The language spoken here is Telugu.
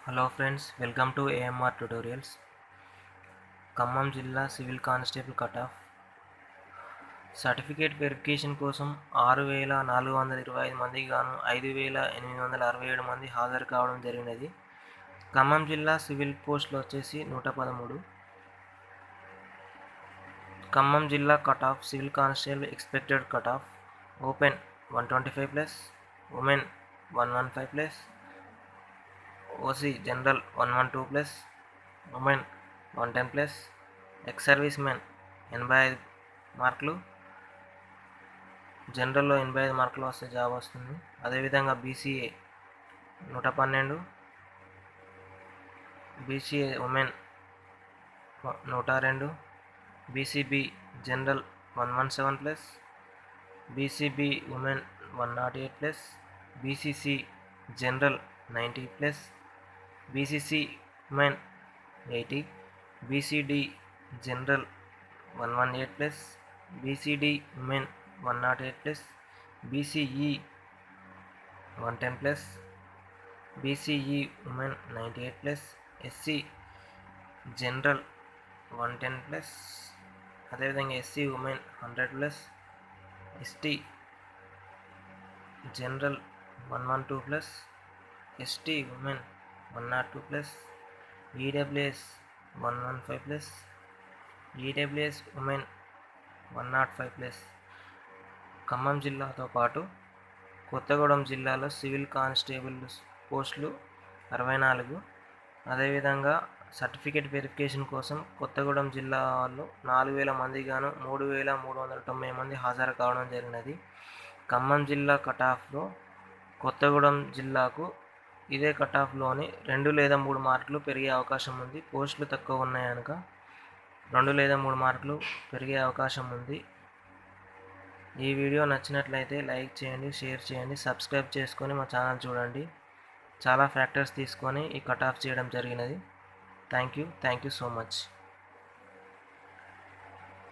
Hello friends, welcome to AMR Tutorials. Khammam జిల్లా civil constable cutoff certificate verification కోసం 6,425 మందికి గాను 5,867 మంది హాజరు కావడం జరిగినది. ఖమ్మం జిల్లా సివిల్ పోస్టులు వచ్చేసి 113. ఖమ్మం జిల్లా cutoff civil constable expected cutoff open 125+, women 115+, OC general 112+, women 110+, ex service men 85 మార్కులు, జనరల్లో 85 మార్కులు వస్తే జాబ్ వస్తుంది. అదేవిధంగా BCA 112, BCA women 102, BCB general 117+, BCB women 108+, BCC general 90+, BCC women 80, BCD general 118+, BCD women 108+, BCE 110+, BCE women 98+, SC general 110+, అదేవిధంగా SC women 100+, ST general 112+, ST women 102+, EWS 115+, EWS women 105+. Khammam జిల్లాతో పాటు కొత్తగూడెం జిల్లాలో సివిల్ కానిస్టేబుల్ పోస్టులు 64. అదేవిధంగా సర్టిఫికేట్ వెరిఫికేషన్ కోసం కొత్తగూడెం జిల్లాలో 4,000 మందికి గాను 3,390 మంది హాజరు కావడం జరిగినది. ఖమ్మం జిల్లా కటాఫ్లో కొత్తగూడెం జిల్లాకు ఇదే కటాఫ్లోని 2 లేదా 3 మార్కులు పెరిగే అవకాశం ఉంది. పోస్టులు తక్కువ ఉన్నాయి కనుక 2 లేదా 3 మార్కులు పెరిగే అవకాశం ఉంది. ఈ వీడియో నచ్చినట్లయితే లైక్ చేయండి, షేర్ చేయండి, సబ్స్క్రైబ్ చేసుకొని మా ఛానల్ చూడండి. చాలా ఫ్యాక్టర్స్ తీసుకొని ఈ కటాఫ్ చేయడం జరిగినది. Thank you so much.